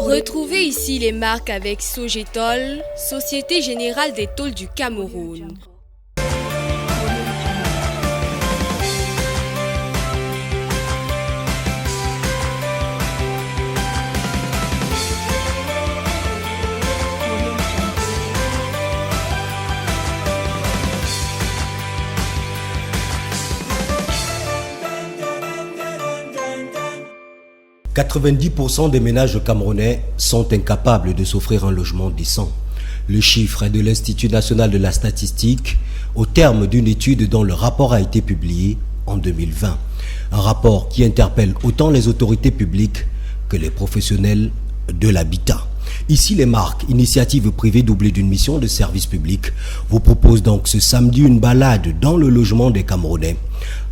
Retrouvez ici les marques avec Sogetol, Société Générale des Tôles du Cameroun. « 90% des ménages camerounais sont incapables de s'offrir un logement décent. Le chiffre est de l'Institut national de la statistique au terme d'une étude dont le rapport a été publié en 2020. Un rapport qui interpelle autant les autorités publiques que les professionnels de l'habitat. Ici, les marques, initiatives privées doublées d'une mission de service public, vous proposent donc ce samedi une balade dans le logement des Camerounais.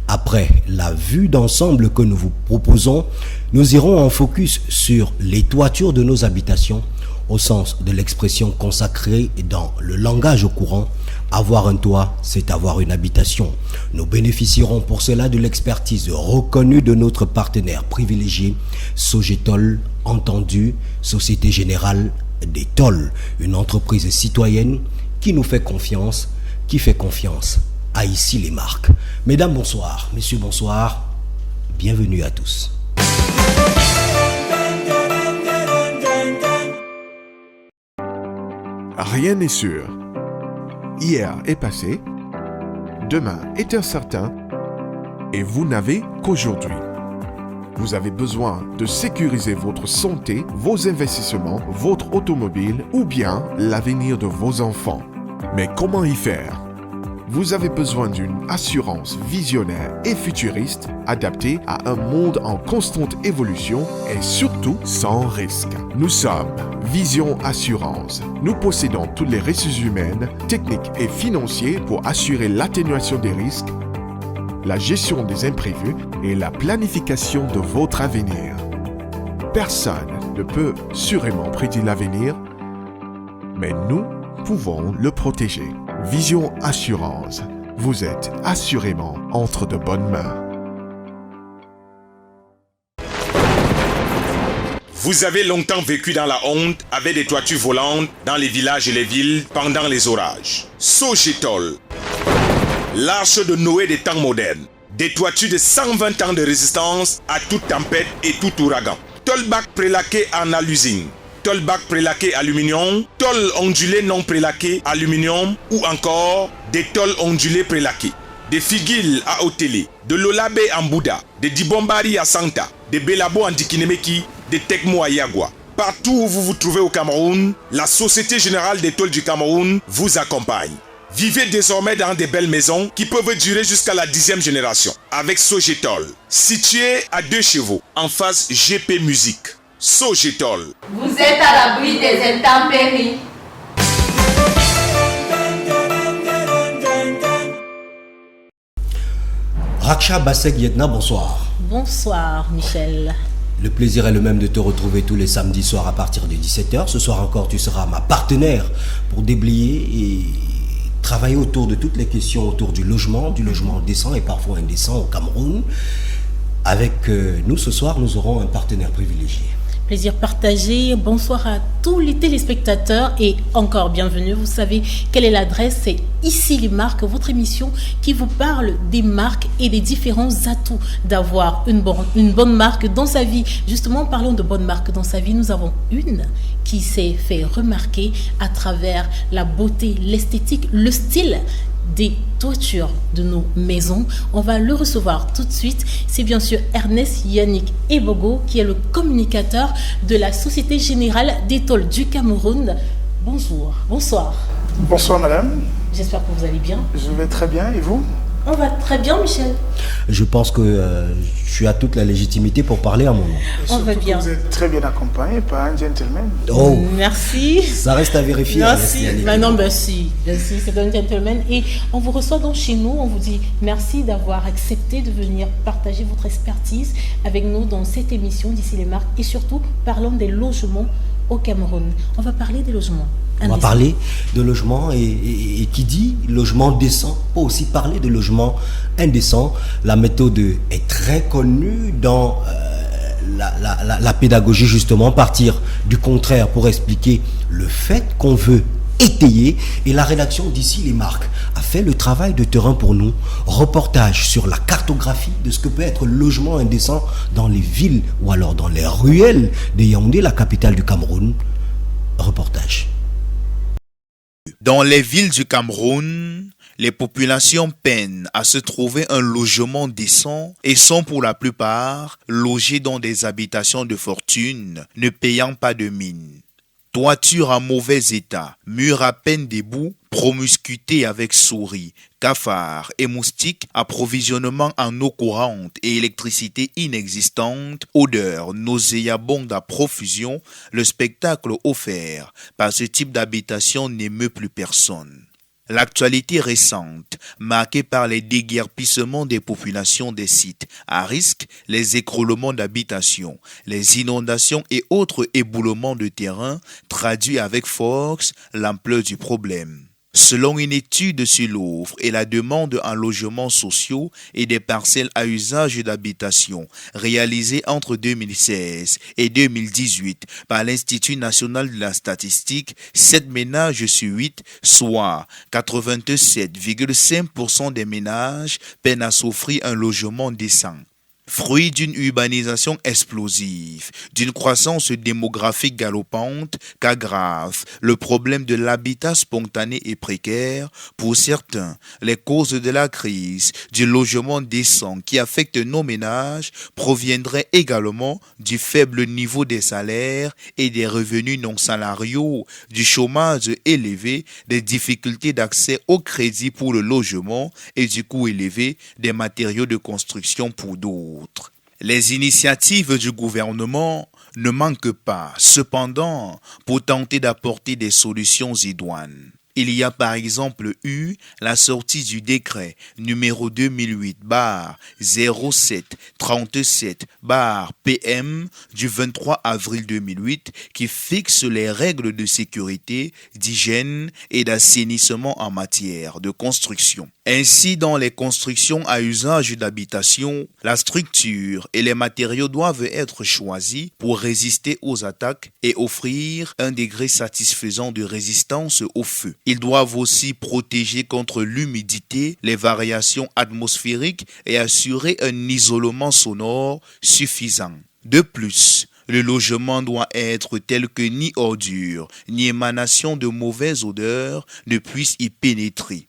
Après la vue d'ensemble que nous vous proposons, nous irons en focus sur les toitures de nos habitations, au sens de l'expression consacrée dans le langage courant. Avoir un toit, c'est avoir une habitation. Nous bénéficierons pour cela de l'expertise reconnue de notre partenaire privilégié, Sogetol, entendu, Société Générale des Tôles, une entreprise citoyenne qui nous fait confiance, qui fait confiance à ici les marques. Mesdames, bonsoir. Messieurs, bonsoir. Bienvenue à tous. Rien n'est sûr. Hier est passé, demain est incertain, et vous n'avez qu'aujourd'hui. Vous avez besoin de sécuriser votre santé, vos investissements, votre automobile ou bien l'avenir de vos enfants. Mais comment y faire ? Vous avez besoin d'une assurance visionnaire et futuriste, adaptée à un monde en constante évolution et surtout sans risque. Nous sommes Vision Assurance. Nous possédons toutes les ressources humaines, techniques et financières pour assurer l'atténuation des risques, la gestion des imprévus et la planification de votre avenir. Personne ne peut sûrement prédire l'avenir, mais nous pouvons le protéger. Vision Assurance. Vous êtes assurément entre de bonnes mains. Vous avez longtemps vécu dans la honte avec des toitures volantes dans les villages et les villes pendant les orages. Sogetol, l'arche de Noé des temps modernes. Des toitures de 120 ans de résistance à toute tempête et tout ouragan. Tôle-bac prélaqué en alusine. Tôle-bac prélaqué aluminium, tôle ondulée non prélaquée aluminium ou encore des tôles ondulées prélaquées. Des figuilles à Otélé, de l'Olabé en Bouddha, des Dibombari à Santa, des Belabo en Dikinemeki, des Tekmo à Yagua. Partout où vous vous trouvez au Cameroun, la Société Générale des Tôles du Cameroun vous accompagne. Vivez désormais dans des belles maisons qui peuvent durer jusqu'à la 10e génération. Avec Sogetol, situé à 2 chevaux, en face GP Musique. Sogetol. Vous êtes à l'abri des intempéries. Raksha Bassek Yedna, bonsoir. Bonsoir Michel. Le plaisir est le même de te retrouver tous les samedis soirs à partir de 17h. Ce soir encore, tu seras ma partenaire pour déblayer et travailler autour de toutes les questions autour du logement décent et parfois indécent au Cameroun. Avec nous ce soir, nous aurons un partenaire privilégié. Plaisir partagé. Bonsoir à tous les téléspectateurs et encore bienvenue. Vous savez quelle est l'adresse, c'est Ici les marques, votre émission qui vous parle des marques et des différents atouts d'avoir une bonne marque dans sa vie. Justement, parlons de bonne marque dans sa vie. Nous avons une qui s'est fait remarquer à travers la beauté, l'esthétique, le style des toitures de nos maisons. On va le recevoir tout de suite. C'est bien sûr Ernest Yannick Ebogo qui est le communicateur de la Société Générale des Tôles du Cameroun. Bonjour, bonsoir. Bonsoir madame. J'espère que vous allez bien. Je vais très bien et vous ? On va très bien Michel. Je pense que tu as toute la légitimité pour parler à mon nom. On va bien. Vous êtes très bien accompagné par un gentleman. Oh, merci. Ça reste à vérifier. Merci. Non, si, c'est un gentleman. Et on vous reçoit donc chez nous. On vous dit merci d'avoir accepté de venir partager votre expertise avec nous dans cette émission d'Ici les marques. Et surtout, parlons des logements au Cameroun. On va parler des logements. On va parler de logement et qui dit logement décent peut aussi parler de logement indécent. La méthode est très connue dans la pédagogie justement, partir du contraire pour expliquer le fait qu'on veut étayer. Et la rédaction d'Ici les marques a fait le travail de terrain pour nous. Reportage sur la cartographie de ce que peut être le logement indécent dans les villes ou alors dans les ruelles de Yaoundé, la capitale du Cameroun. Reportage. Dans les villes du Cameroun, les populations peinent à se trouver un logement décent et sont pour la plupart logées dans des habitations de fortune, ne payant pas de mine. Toiture en mauvais état, murs à peine debout, promiscuité avec souris, cafards et moustiques, approvisionnement en eau courante et électricité inexistante, odeur nauséabonde à profusion, le spectacle offert par ce type d'habitation n'émeut plus personne. L'actualité récente, marquée par les déguerpissements des populations des sites à risque, les écroulements d'habitations, les inondations et autres éboulements de terrain, traduit avec force l'ampleur du problème. Selon une étude sur l'offre et la demande en logements sociaux et des parcelles à usage d'habitation réalisée entre 2016 et 2018 par l'Institut national de la statistique, 7 ménages sur 8, soit 87,5% des ménages, peinent à s'offrir un logement décent. Fruit d'une urbanisation explosive, d'une croissance démographique galopante, qu'aggrave le problème de l'habitat spontané et précaire, pour certains, les causes de la crise du logement décent qui affecte nos ménages proviendraient également du faible niveau des salaires et des revenus non salariaux, du chômage élevé, des difficultés d'accès au crédit pour le logement et du coût élevé des matériaux de construction pour d'autres. Les initiatives du gouvernement ne manquent pas, cependant, pour tenter d'apporter des solutions idoines. Il y a par exemple eu la sortie du décret numéro 2008-07-37-PM du 23 avril 2008 qui fixe les règles de sécurité, d'hygiène et d'assainissement en matière de construction. Ainsi, dans les constructions à usage d'habitation, la structure et les matériaux doivent être choisis pour résister aux attaques et offrir un degré satisfaisant de résistance au feu. Ils doivent aussi protéger contre l'humidité, les variations atmosphériques et assurer un isolement sonore suffisant. De plus, le logement doit être tel que ni ordure, ni émanation de mauvaises odeurs ne puissent y pénétrer.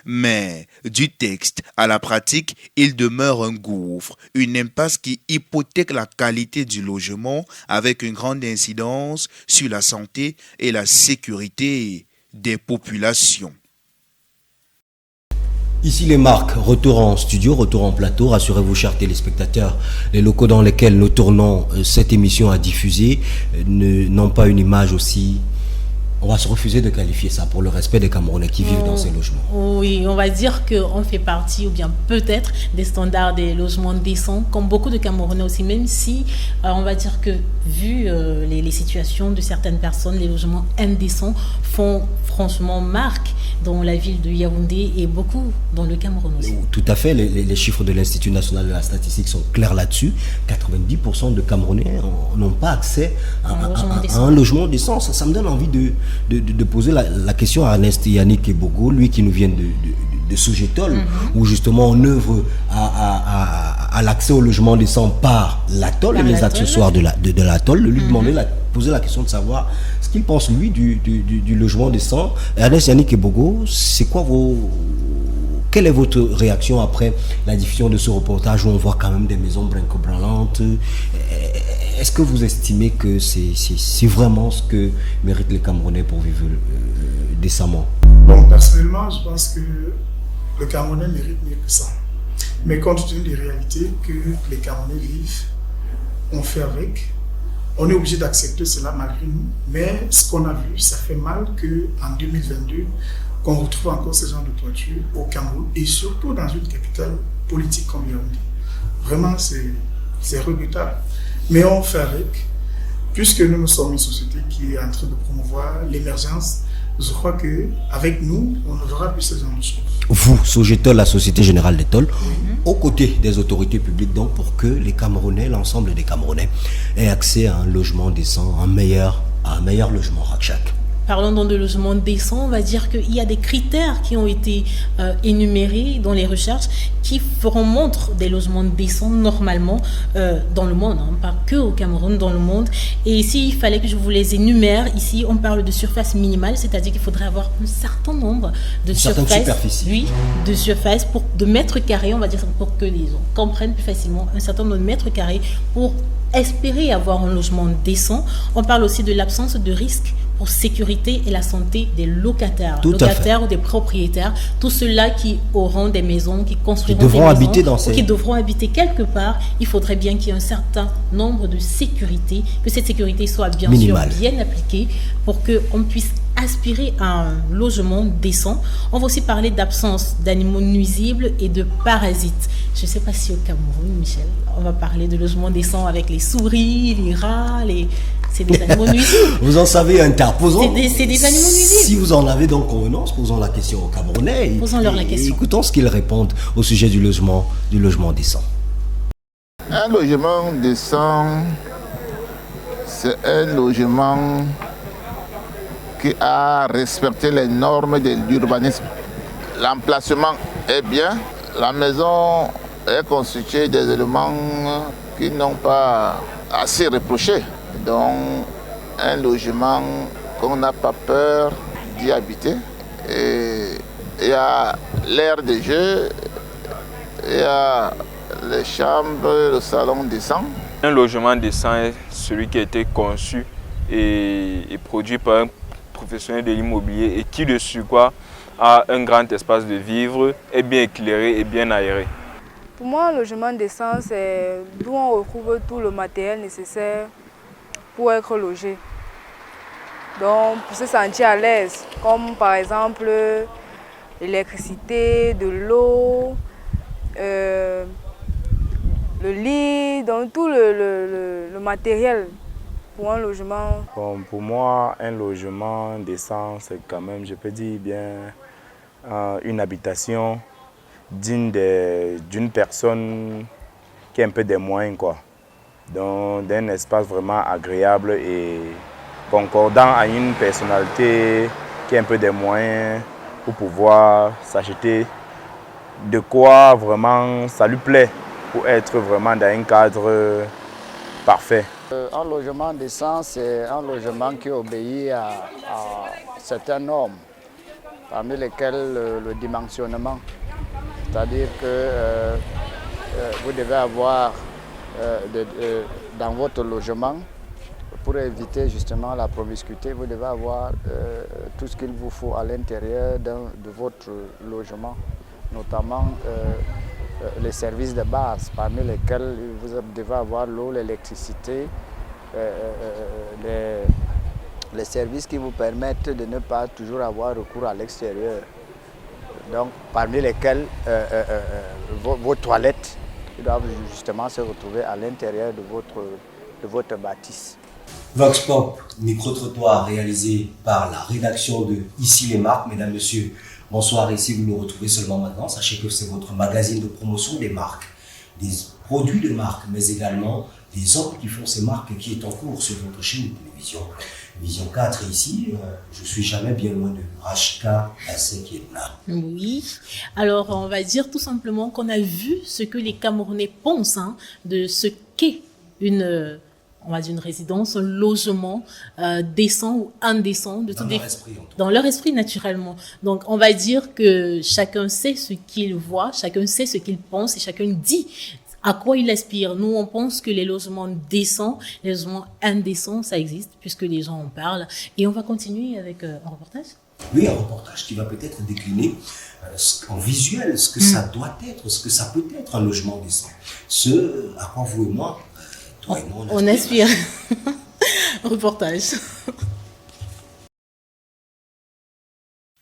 Mais du texte à la pratique, il demeure un gouffre, une impasse qui hypothèque la qualité du logement avec une grande incidence sur la santé et la sécurité des populations. Ici les marques, retour en studio, retour en plateau. Rassurez-vous, chers téléspectateurs, les locaux dans lesquels nous tournons cette émission à diffuser n'ont pas une image aussi... On va se refuser de qualifier ça pour le respect des Camerounais qui vivent dans ces logements. Oui, on va dire qu'on fait partie, ou bien peut-être, des standards des logements décents, comme beaucoup de Camerounais aussi, même si on va dire que, vu les situations de certaines personnes, les logements indécents font franchement marque dans la ville de Yaoundé et beaucoup dans le Cameroun aussi. Tout à fait, les chiffres de l'Institut national de la statistique sont clairs là-dessus. 90% de Camerounais n'ont pas accès à un logement décent. Ça me donne envie de poser la question à Ernest Yannick Ebogo, lui qui nous vient de Sogetol, où justement on œuvre à l'accès au logement décent par l'atoll et les accessoires de l'atoll. Lui poser la question de savoir ce qu'il pense lui du logement décent. Ernest Yannick Ebogo, c'est quoi quelle est votre réaction après la diffusion de ce reportage où on voit quand même des maisons brinco-branlantes? Est-ce que vous estimez que c'est vraiment ce que méritent les Camerounais pour vivre décemment? Bon, personnellement, je pense que le Camerounais mérite mieux que ça. Mais compte tenu des réalités que les Camerounais vivent, on fait avec. On est obligé d'accepter cela malgré nous. Mais ce qu'on a vu, ça fait mal qu'en 2022, qu'on retrouve encore ce genre de toiture au Cameroun et surtout dans une capitale politique comme Yaoundé. Vraiment, c'est regrettable. Mais on fait avec, puisque nous sommes une société qui est en train de promouvoir l'émergence je crois qu'avec nous, on ne verra plus ce genre de choses. Vous, Sogetol, la Société Générale des Tôles, aux côtés des autorités publiques, donc pour que les Camerounais, l'ensemble des Camerounais, aient accès à un logement décent, à un meilleur logement, Rakchak. Parlons donc de logement décent, on va dire qu'il y a des critères qui ont été énumérés dans les recherches qui feront montre des logements décents normalement dans le monde, hein, pas que au Cameroun, dans le monde. Et ici, il fallait que je vous les énumère. Ici, on parle de surface minimale, c'est-à-dire qu'il faudrait avoir un certain nombre de surfaces. Oui, de surface, de mètres carrés, on va dire, pour que les gens comprennent plus facilement, un certain nombre de mètres carrés pour espérer avoir un logement décent. On parle aussi de l'absence de risque pour sécurité et la santé des locataires ou des propriétaires, tous ceux-là qui auront des maisons, qui construiront des maisons, qui devront habiter quelque part. Il faudrait bien qu'il y ait un certain nombre de sécurité, que cette sécurité soit bien sûr bien appliquée pour qu'on puisse aspirer à un logement décent. On va aussi parler d'absence d'animaux nuisibles et de parasites. Je ne sais pas si au Cameroun, Michel, on va parler de logement décent avec les souris, les rats, c'est des animaux nuisibles. Vous en savez un tas. C'est des animaux nuisibles. Si vous en avez donc convenance, posons la question aux Camerounais. Posons-leur la question. Écoutons ce qu'ils répondent au sujet du logement décent. Un logement décent, c'est un logement qui a respecté les normes de l'urbanisme. L'emplacement est bien. La maison est constituée des éléments qui n'ont pas assez reproché. Donc, un logement qu'on n'a pas peur d'y habiter. Et il y a l'air de jeu, il y a les chambres, le salon décent. Un logement décent est celui qui a été conçu et produit par un professionnel de l'immobilier et qui, de surcroît, a un grand espace de vivre, est bien éclairé et bien aéré. Pour moi, un logement décent, c'est d'où on retrouve tout le matériel nécessaire pour être logé. Donc, pour se sentir à l'aise, comme par exemple l'électricité, de l'eau, le lit, donc tout le matériel pour un logement. Bon, pour moi, un logement décent, c'est quand même, je peux dire bien, une habitation digne d'une personne qui a un peu des moyens, quoi. Donc, d'un espace vraiment agréable et concordant à une personnalité qui a un peu des moyens pour pouvoir s'acheter de quoi vraiment ça lui plaît pour être vraiment dans un cadre parfait. Un logement décent, c'est un logement qui obéit à certaines normes, parmi lesquelles le dimensionnement. C'est-à-dire que vous devez avoir dans votre logement, pour éviter justement la promiscuité, vous devez avoir tout ce qu'il vous faut à l'intérieur de votre logement, notamment les services de base, parmi lesquels vous devez avoir l'eau, l'électricité, les services qui vous permettent de ne pas toujours avoir recours à l'extérieur. Donc, parmi lesquels vos toilettes doivent justement se retrouver à l'intérieur de votre bâtisse. Vox Pop, micro-trottoir réalisé par la rédaction de Ici les marques. Mesdames, Messieurs, bonsoir. Ici, vous nous retrouvez seulement maintenant. Sachez que c'est votre magazine de promotion des marques, des produits de marque, mais également des hommes qui font ces marques qui est en cours sur votre chaîne de télévision. Vision 4 ici, je suis jamais bien loin de Rachka Assekietna. Oui, alors on va dire tout simplement qu'on a vu ce que les Camerounais pensent de ce qu'est une résidence, un logement décent ou indécent. Dans leur esprit naturellement. Donc on va dire que chacun sait ce qu'il voit, chacun sait ce qu'il pense et chacun dit à quoi il aspire. Nous, on pense que les logements décents, les logements indécents, ça existe, puisque les gens en parlent. Et on va continuer avec un reportage. Oui, un reportage qui va peut-être décliner en visuel ce que ça doit être, ce que ça peut être un logement décent. Ce à quoi vous et moi, toi et moi, on aspire. Reportage.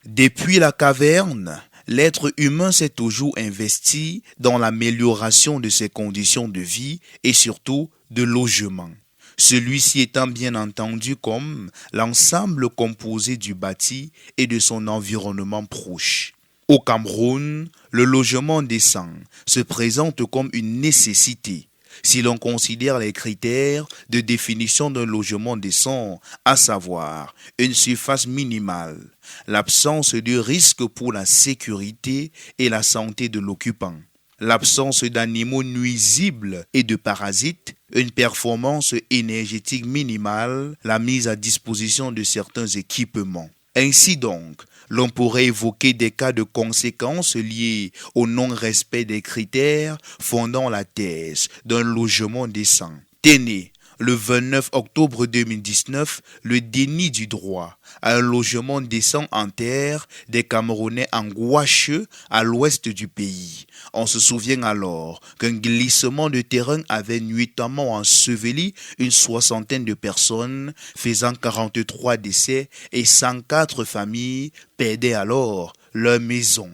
Depuis la caverne, l'être humain s'est toujours investi dans l'amélioration de ses conditions de vie et surtout de logement. celui-ci étant bien entendu comme l'ensemble composé du bâti et de son environnement proche. Au Cameroun, le logement décent se présente comme une nécessité si l'on considère les critères de définition d'un logement décent, à savoir une surface minimale, l'absence de risque pour la sécurité et la santé de l'occupant, l'absence d'animaux nuisibles et de parasites, une performance énergétique minimale, la mise à disposition de certains équipements. Ainsi donc, l'on pourrait évoquer des cas de conséquences liées au non-respect des critères fondant la thèse d'un logement décent. Téné, le 29 octobre 2019, le déni du droit à un logement décent en terre des Camerounais en Gouache, à l'ouest du pays. On se souvient alors qu'un glissement de terrain avait nuitamment enseveli une 60aine de personnes, faisant 43 décès et 104 familles perdaient alors leur maison.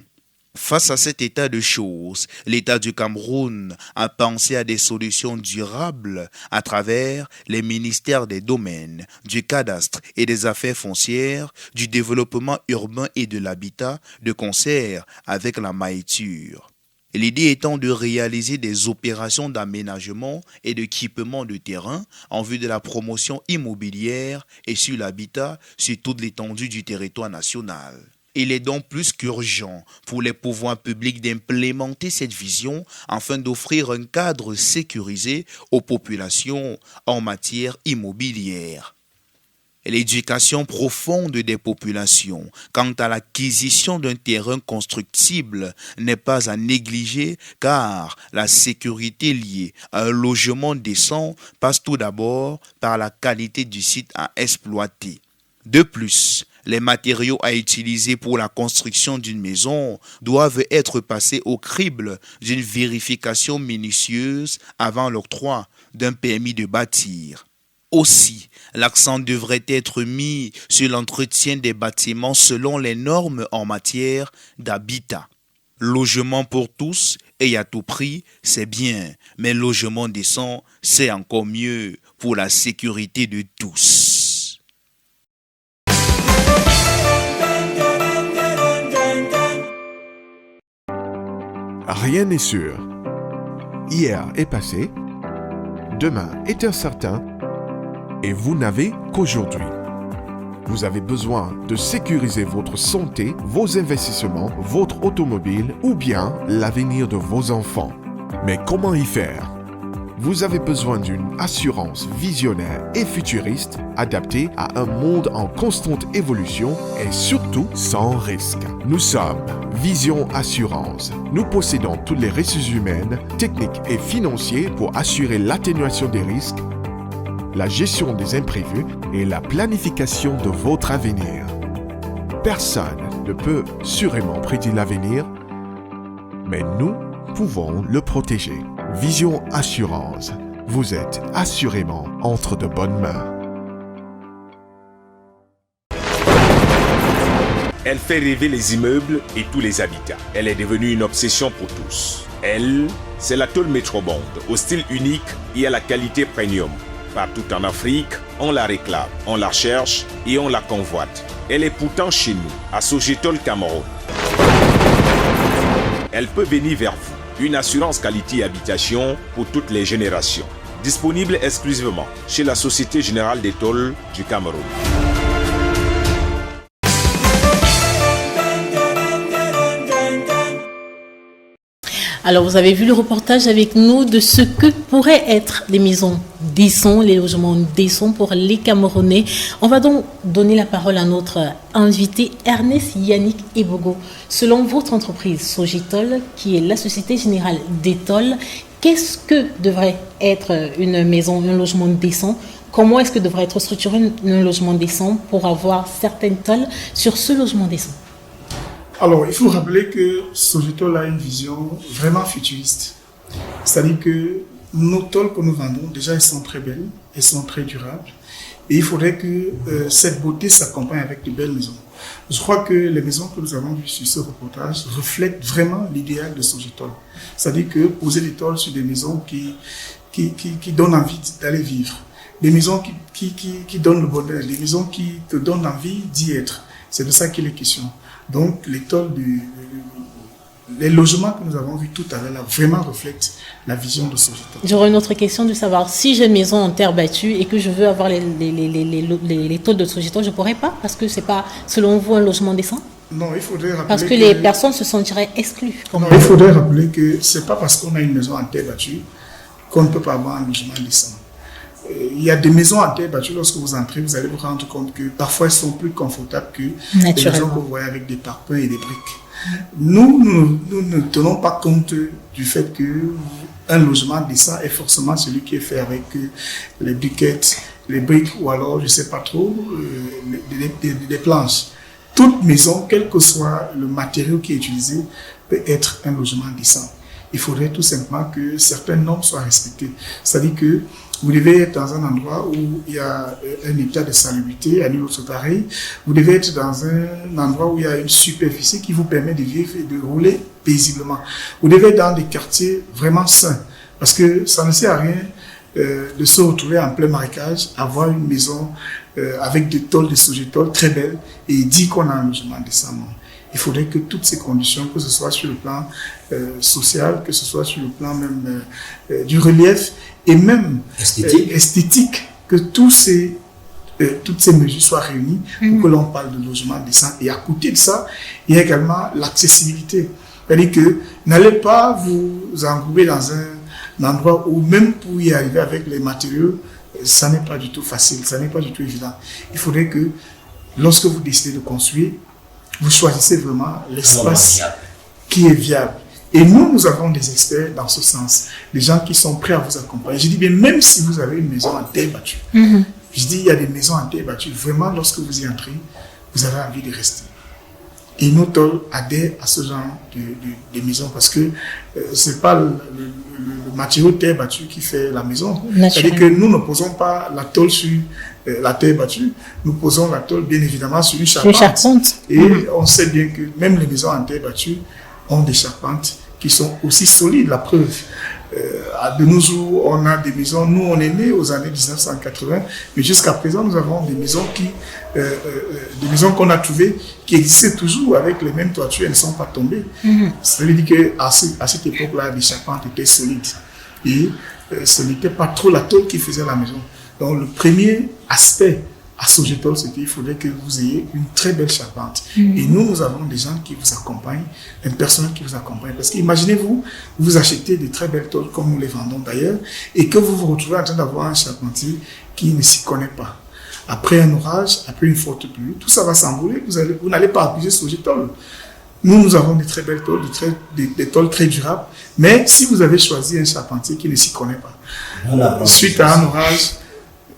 Face à cet état de choses, l'État du Cameroun a pensé à des solutions durables à travers les ministères des domaines, du cadastre et des affaires foncières, du développement urbain et de l'habitat, de concert avec la maïture. L'idée étant de réaliser des opérations d'aménagement et d'équipement de terrain en vue de la promotion immobilière et sur l'habitat sur toute l'étendue du territoire national. Il est donc plus qu'urgent pour les pouvoirs publics d'implémenter cette vision afin d'offrir un cadre sécurisé aux populations en matière immobilière. L'éducation profonde des populations quant à l'acquisition d'un terrain constructible n'est pas à négliger car la sécurité liée à un logement décent passe tout d'abord par la qualité du site à exploiter. De plus, les matériaux à utiliser pour la construction d'une maison doivent être passés au crible d'une vérification minutieuse avant l'octroi d'un permis de bâtir. Aussi, l'accent devrait être mis sur l'entretien des bâtiments selon les normes en matière d'habitat. Logement pour tous et à tout prix, c'est bien, mais logement décent, c'est encore mieux pour la sécurité de tous. Rien n'est sûr. Hier est passé, demain est incertain, et vous n'avez qu'aujourd'hui. Vous avez besoin de sécuriser votre santé, vos investissements, votre automobile ou bien l'avenir de vos enfants. Mais comment y faire ? Vous avez besoin d'une assurance visionnaire et futuriste adaptée à un monde en constante évolution et surtout sans risque. Nous sommes Vision Assurance. Nous possédons toutes les ressources humaines, techniques et financières pour assurer l'atténuation des risques, la gestion des imprévus et la planification de votre avenir. Personne ne peut sûrement prédire l'avenir, mais nous pouvons le protéger. Vision Assurance. Vous êtes assurément entre de bonnes mains. Elle fait rêver les immeubles et tous les habitats. Elle est devenue une obsession pour tous. Elle, c'est la tôle Metrobond, au style unique et à la qualité premium. Partout en Afrique, on la réclame, on la cherche et on la convoite. Elle est pourtant chez nous, à Sogetol Cameroun. Elle peut venir vers vous. Une assurance qualité habitation pour toutes les générations. Disponible exclusivement chez la Société Générale des Tôles du Cameroun. Alors, vous avez vu le reportage avec nous de ce que pourraient être des maisons décentes, les logements décents pour les Camerounais. On va donc donner la parole à notre invité Ernest Yannick Ebogo. Selon votre entreprise Sogetol, qui est la Société Générale des Tôles, qu'est-ce que devrait être une maison, un logement décent ? Comment est-ce que devrait être structuré un logement décent pour avoir certaines tôles sur ce logement décent ? Alors, il faut rappeler que Sogetol a une vision vraiment futuriste. C'est-à-dire que nos tôles que nous vendons, déjà, elles sont très belles, elles sont très durables. Et il faudrait que cette beauté s'accompagne avec de belles maisons. Je crois que les maisons que nous avons vues sur ce reportage reflètent vraiment l'idéal de Sogetol. C'est-à-dire que poser des tôles sur des maisons qui donnent envie d'aller vivre. des maisons qui donnent le bonheur, des maisons qui te donnent envie d'y être. C'est de ça qu'il est question. Donc, les logements que nous avons vus tout à l'heure là, vraiment reflètent la vision de Sogeitol. J'aurais une autre question de savoir, si j'ai une maison en terre battue et que je veux avoir les tôles de Sogeitol, je ne pourrais pas parce que ce n'est pas, selon vous, un logement décent? Non, il faudrait rappeler parce que les personnes se sentiraient exclues. Non, il faudrait rappeler que ce n'est pas parce qu'on a une maison en terre battue qu'on ne peut pas avoir un logement décent. Il y a des maisons en terre battue, lorsque vous entrez, vous allez vous rendre compte que parfois elles sont plus confortables que les maisons que vous voyez avec des parpaings et des briques. Nous ne tenons pas compte du fait qu'un logement décent est forcément celui qui est fait avec les briquettes, les briques ou alors, je ne sais pas trop, des planches. Toute maison, quel que soit le matériau qui est utilisé, peut être un logement décent. Il faudrait tout simplement que certaines normes soient respectées. C'est-à-dire que vous devez être dans un endroit où il y a un état de salubrité, à nul autre pareil. Vous devez être dans un endroit où il y a une superficie qui vous permet de vivre et de rouler paisiblement. Vous devez être dans des quartiers vraiment sains. Parce que ça ne sert à rien de se retrouver en plein marécage, avoir une maison avec des tôles de Sogeitol très belles et dire qu'on a un logement décemment. Il faudrait que toutes ces conditions, que ce soit sur le plan social, que ce soit sur le plan même du relief et même esthétique, que toutes ces mesures soient réunies pour que l'on parle de logement décent. Et à côté de ça, il y a également l'accessibilité. C'est-à-dire que n'allez pas vous engrouper dans un endroit où même pour y arriver avec les matériaux, ça n'est pas du tout facile, ça n'est pas du tout évident. Il faudrait que lorsque vous décidez de construire, vous choisissez vraiment l'espace qui est viable. Et nous avons des experts dans ce sens, des gens qui sont prêts à vous accompagner. Je dis bien, même si vous avez une maison en terre battue, je dis, il y a des maisons en terre battue, vraiment, lorsque vous y entrez, vous avez envie de rester. Et nos tôles adhèrent à ce genre de maisons parce que ce n'est pas le matériau terre battue qui fait la maison. C'est-à-dire que nous ne posons pas la tôle sur la terre battue, nous posons la tôle bien évidemment sur une charpente. Et on sait bien que même les maisons en terre battue ont des charpentes qui sont aussi solides, la preuve. De nos jours, on a des maisons, nous on est nés aux années 1980, mais jusqu'à présent nous avons des maisons des maisons qu'on a trouvées qui existaient toujours avec les mêmes toitures, elles ne sont pas tombées. Ça veut dire qu'à cette époque-là, les charpentes étaient solides et ce n'était pas trop la tôle qui faisait la maison. Donc le premier aspect à Sogeitol, c'est qu'il faudrait que vous ayez une très belle charpente. Et nous avons des gens qui vous accompagnent, un personnel qui vous accompagne. Parce qu'imaginez-vous, vous achetez des très belles tôles, comme nous les vendons d'ailleurs, et que vous vous retrouvez en train d'avoir un charpentier qui ne s'y connaît pas. Après un orage, après une forte pluie, tout ça va s'envoler, vous n'allez pas accuser Sogeitol. Nous avons des très belles tôles, des tôles très durables, mais si vous avez choisi un charpentier qui ne s'y connaît pas, suite à un orage,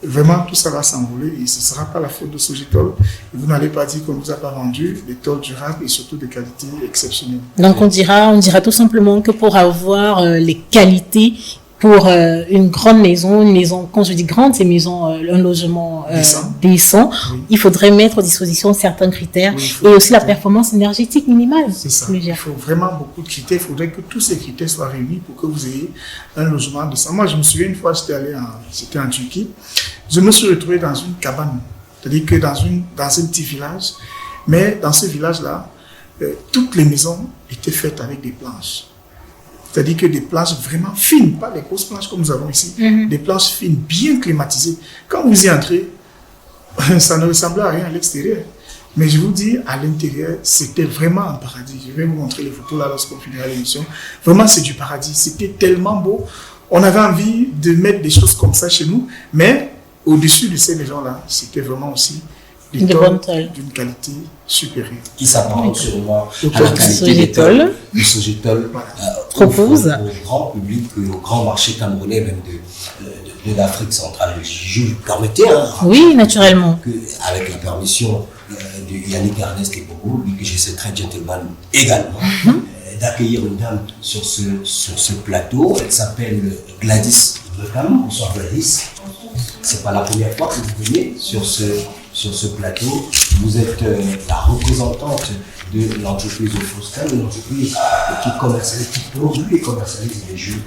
vraiment, tout ça va s'envoler et ce ne sera pas la faute de Sogeitol. Vous n'allez pas dire qu'on ne vous a pas vendu des tôles durables et surtout de qualité exceptionnelle. Donc, on dira tout simplement que pour avoir les qualités pour une grande maison, une maison, quand je dis grande, c'est maison, un logement décent, il faudrait mettre à disposition certains critères et aussi la performance énergétique minimale. C'est ça. Il faut vraiment beaucoup de critères. Il faudrait que tous ces critères soient réunis pour que vous ayez un logement décent. Moi, je me souviens une fois, j'étais en Turquie, je me suis retrouvé dans une cabane, c'est-à-dire que dans un petit village, mais dans ce village-là, toutes les maisons étaient faites avec des planches. C'est-à-dire que des planches vraiment fines, pas les grosses planches comme nous avons ici, des planches fines, bien climatisées. Quand vous y entrez, ça ne ressemblait à rien à l'extérieur. Mais je vous dis, à l'intérieur, c'était vraiment un paradis. Je vais vous montrer les photos là lorsqu'on finira l'émission. Vraiment, c'est du paradis. C'était tellement beau. On avait envie de mettre des choses comme ça chez nous, mais au-dessus de ces maisons-là, c'était vraiment aussi des tôles d'une qualité supérieure. Qui s'apparente sûrement à la qualité des tôles que Sogeitol propose au grand public, au grand marché camerounais, même de l'Afrique centrale. Je vous permettez, oui, naturellement. Avec la permission de Yannick Ernest et Bobo, que je sais très gentleman également, d'accueillir une dame sur ce plateau. Elle s'appelle Gladys Beckham. Bonsoir Gladys. C'est pas la première fois que vous venez sur ce plateau. Vous êtes la représentante de l'entreprise Foscal, une entreprise qui produit et commercialise les jus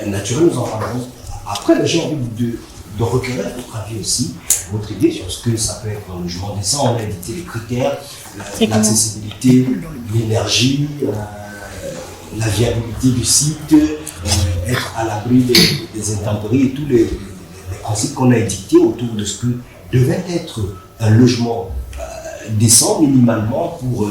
naturels. Nous en parlerons après. J'ai envie de requérir votre avis aussi, votre idée sur ce que ça peut être un logement décent. On a édité les critères, l'accessibilité, l'énergie, la viabilité du site, être à l'abri des intempéries et tous les principes qu'on a édictés autour de ce que devait être un logement décent minimalement pour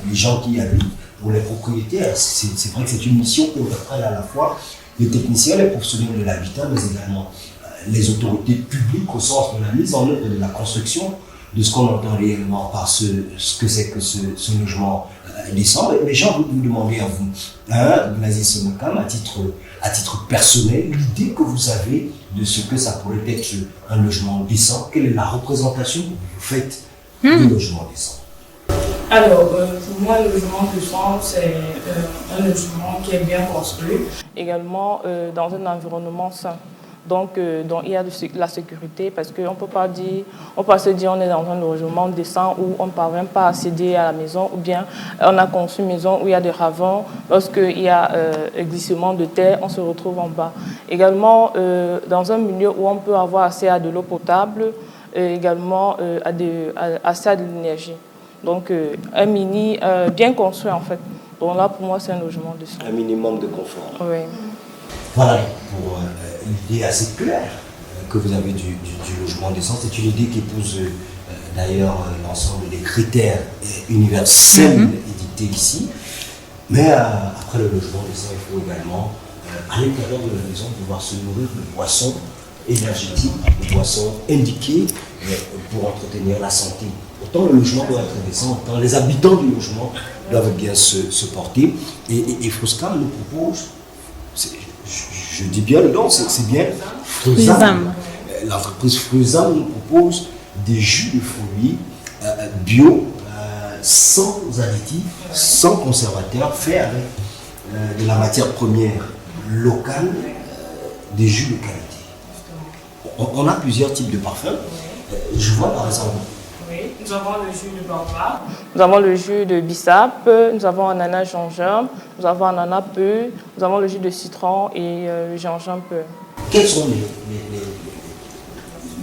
les gens qui y habitent, pour les propriétaires. C'est vrai que c'est une mission que prennent à la fois les techniciens, les professionnels de l'habitat, mais également les autorités publiques au sens de la mise en œuvre de la construction de ce qu'on entend réellement par ce que c'est que ce logement décent. Mais j'ai envie de vous demander à vous, Gladys Semokam, à titre personnel, l'idée que vous avez de ce que ça pourrait être un logement décent. Quelle est la représentation que vous faites du logement décent? Alors, pour moi, le logement décent, c'est un logement qui est bien construit. Également, dans un environnement sain. Donc il y a de la sécurité parce qu'on ne peut pas se dire on est dans un logement décent où on ne parvient pas à accéder à la maison ou bien on a conçu une maison où il y a des ravins. Lorsqu'il y a un glissement de terre, on se retrouve en bas. Également, dans un milieu où on peut avoir accès à de l'eau potable, également accès à de l'énergie. Donc un mini bien construit en fait. Donc là pour moi c'est un logement décent. Un minimum de confort. Oui. Voilà, pour l'idée assez claire que vous avez du logement décent. C'est une idée qui épouse d'ailleurs l'ensemble des critères universels édictés ici. Mais après le logement décent, il faut également, à l'intérieur de la maison, pouvoir se nourrir de boissons énergétiques, de boissons indiquées pour entretenir la santé. Autant le logement doit être décent, autant les habitants du logement doivent bien se porter. Et Fruscam nous propose, je dis bien le nom, c'est bien Frusam. L'entreprise Frusam nous propose des jus de fruits bio, sans additifs, sans conservateurs, faits avec de la matière première locale, des jus de qualité. On a plusieurs types de parfums. Je vois par exemple. Oui, nous avons le jus de baobab, nous avons le jus de bissap, nous avons ananas gingembre, nous avons ananas peu, nous avons le jus de citron et le gingembre peu. Quels sont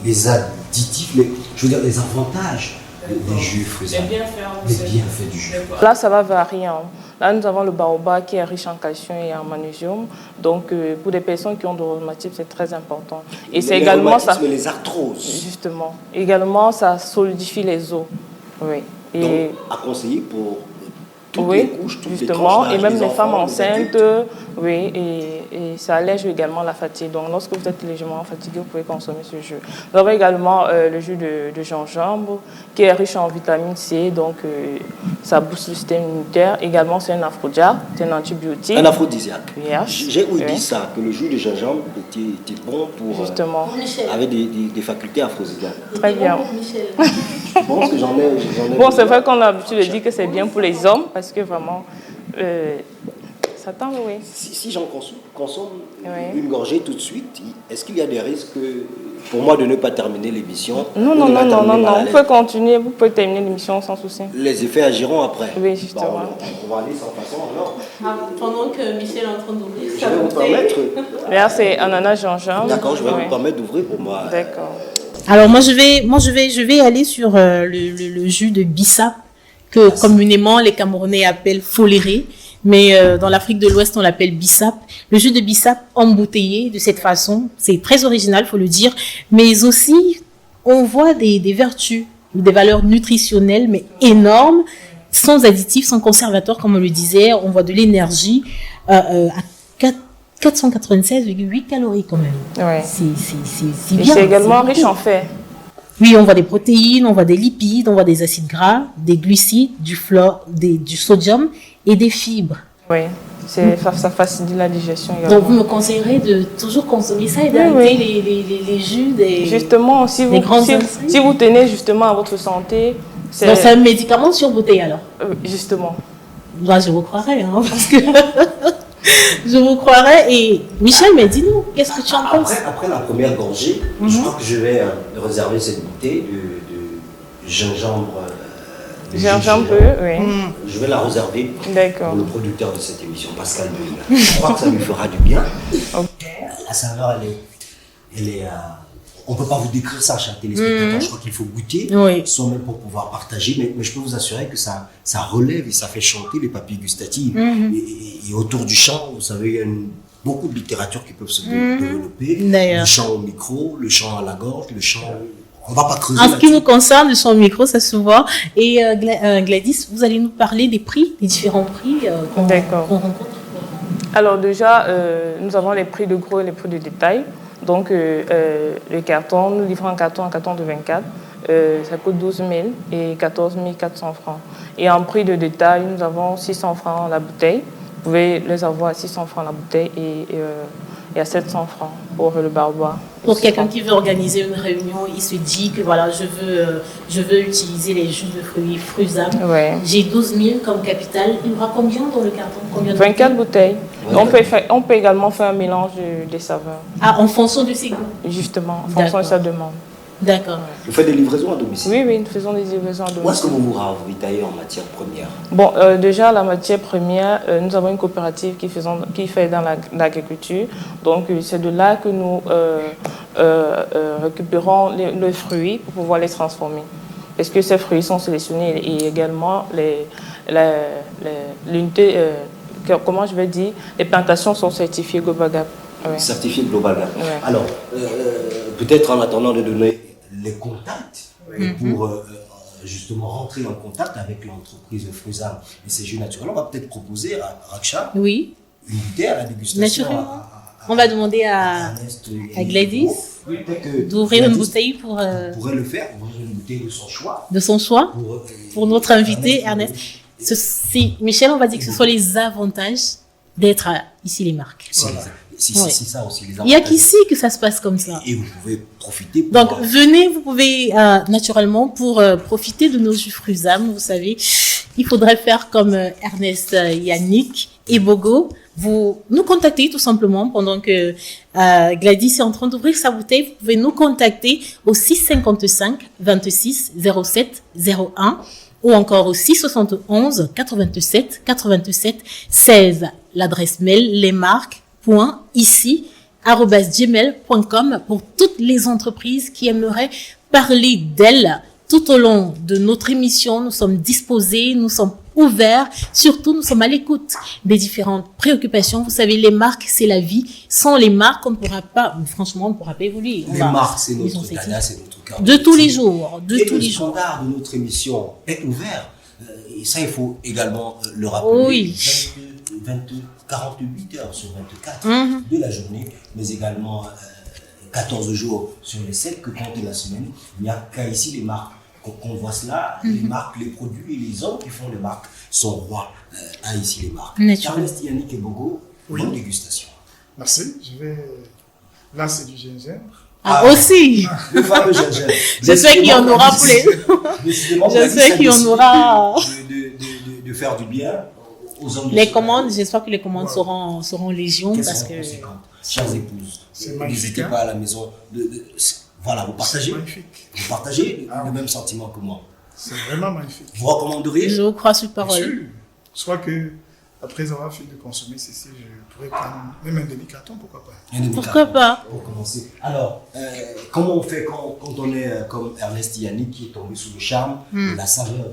les additifs, les avantages des jus Frusam? Les bienfaits du jus. Là, ça va varier. Là, nous avons le baobab qui est riche en calcium et en magnésium. Donc, pour des personnes qui ont des rhumatismes, c'est très important. Et c'est également ça. Les arthroses. Justement. Également, ça solidifie les os. Oui. Et donc, à conseiller pour toutes oui, les couches, toutes justement, les tranches, et même les enfants, femmes enceintes, oui, et ça allège également la fatigue. Donc, lorsque vous êtes légèrement fatigué, vous pouvez consommer ce jus. Nous avons également le jus de gingembre, qui est riche en vitamine C, donc ça booste le système immunitaire. Également, c'est un aphrodisiaque, c'est un antibiotique. Un aphrodisiaque. Yes. J'ai dit ça, que le jus de gingembre était bon pour... Justement. Avec des facultés aphrodisiaques. Très bien. Je pense que j'en ai... Bon, c'est vrai qu'on a l'habitude de dire que c'est bien pour les hommes, parce que vraiment, ça tend, oui. Si j'en consomme une gorgée tout de suite, est-ce qu'il y a des risques pour moi de ne pas terminer l'émission? Non, vous pouvez continuer, vous pouvez terminer l'émission sans souci. Les effets agiront après. Oui, justement. Bon, on va aller sans façon alors. Pendant que Michel est en train d'ouvrir, je vais vous permettre. Là, c'est ananas gingembre. D'accord, je vais vous permettre d'ouvrir pour moi. D'accord. Alors moi je vais aller sur le jus de bissap que communément les Camerounais appellent foléré, mais dans l'Afrique de l'Ouest on l'appelle bissap. Le jus de bissap embouteillé de cette façon, c'est très original, faut le dire, mais aussi on voit des vertus, des valeurs nutritionnelles mais énormes, sans additifs, sans conservateurs comme on le disait. On voit de l'énergie à 496,8 calories quand même. Ouais. C'est bien. Et c'est également riche en fer. Oui, on voit des protéines, on voit des lipides, on voit des acides gras, des glucides, du sodium et des fibres. Oui, ça facilite la digestion également. Donc vous me conseillerez de toujours consommer ça et d'arrêter les jus des... Justement, si vous tenez justement à votre santé... Donc c'est un médicament sur bouteille alors? Justement. Moi je vous croirais, parce que... Je vous croirais. Et Michel, mais dis-nous, qu'est-ce que tu en penses? Après la première gorgée, je crois que je vais réserver cette bouteille de gingembre. Gingembre, oui. Je vais la réserver pour le producteur de cette émission, Pascal Beuil. Je crois que ça lui fera du bien. Okay. La saveur, elle est on ne peut pas vous décrire ça, chers téléspectateurs. Je crois qu'il faut goûter, soi-même pour pouvoir partager. Mais je peux vous assurer que ça relève et ça fait chanter les papilles gustatives. Et autour du chant, vous savez, il y a beaucoup de littérature qui peuvent se développer. Le chant au micro, le chant à la gorge, le chant... On va pas creuser. En ce qui nous concerne, le chant au micro, ça se voit. Et Gladys, vous allez nous parler des prix, des différents prix qu'on rencontre. Alors déjà, nous avons les prix de gros et les prix de détail. Donc, le carton, nous livrons un carton de 24. Ça coûte 12 000 et 14 400 francs. Et en prix de détail, nous avons 600 francs la bouteille. Vous pouvez les avoir à 600 francs la bouteille et à 700 francs pour le barbois. Pour quelqu'un qui veut organiser une réunion, il se dit que voilà, je veux utiliser les jus de fruits Frusam. J'ai 12 000 comme capital. Il y aura combien dans le carton? 24 bouteilles. On peut également faire un mélange des saveurs. Ah, en fonction de ses goûts? Justement, en fonction de sa demande. D'accord. Vous faites des livraisons à domicile? Oui, nous faisons des livraisons à domicile. Où est-ce que vous vous ravitaillez en matière première? Bon, déjà, la matière première, nous avons une coopérative qui fait dans l'agriculture. Donc, c'est de là que nous récupérons les fruits pour pouvoir les transformer. Parce que ces fruits sont sélectionnés et également l'unité, comment je vais dire, les plantations sont certifiées Global Gap. Certifié Global Gap. Alors, peut-être en attendant de donner les contacts pour justement rentrer en contact avec l'entreprise Frusam et ses jus naturels, on va peut-être proposer à Raksha une bouteille à la dégustation. Naturellement. On va demander à Gladys d'ouvrir une bouteille pour... On pourrait le faire, ouvrir une bouteille de son choix. De son choix pour notre invité Ernest. Michel, on va dire que ce sont les avantages d'être ici les marques. C'est ça aussi, les avantages. Il n'y a qu'ici que ça se passe comme ça. Et vous pouvez profiter. Donc, venez, vous pouvez naturellement pour profiter de nos jus Frusam. Vous savez, il faudrait faire comme Ernest, Yannick et Bogo. Vous nous contactez tout simplement pendant que Gladys est en train d'ouvrir sa bouteille. Vous pouvez nous contacter au 655 26 07 01 ou encore au 671 87 87 16. L'adresse mail lesmarques.ici@gmail.com pour toutes les entreprises qui aimeraient parler d'elles. Tout au long de notre émission, nous sommes disposés, nous sommes ouverts, surtout nous sommes à l'écoute des différentes préoccupations. Vous savez, les marques, c'est la vie. Sans les marques, on ne pourra pas, franchement, on ne pourra pas évoluer. Les marques, c'est notre dada, c'est notre cœur. De tous les jours, le standard de notre émission est ouvert. Et ça, il faut également le rappeler. Oui. 48 heures sur 24 de la journée, mais également 14 jours sur les 7 que compte la semaine. Il n'y a qu'à ici les marques qu'on voit cela. Les marques, les produits et les hommes qui font les marques sont rois à ici les marques. Ernest, Yannick et Bogo, bonne dégustation. Merci. Là, c'est du gingembre. Aussi. Le fameux gingembre. J'espère qu'il y en aura pour les... J'espère qu'il y en aura... De faire du bien aux hommes. Les commandes, j'espère que les commandes seront légion parce que... Chères épouses, n'hésitez pas à la maison. Voilà, vous partagez le même sentiment que moi. C'est vraiment magnifique. Vous recommanderiez? Je vous crois sur parole. Bien sûr. Soit que, après avoir fini de consommer ceci, je pourrais prendre même un demi-carton, pourquoi pas? Pourquoi pas? Pour commencer. Alors, comment on fait quand on est comme Ernest Yannick qui est tombé sous le charme de la saveur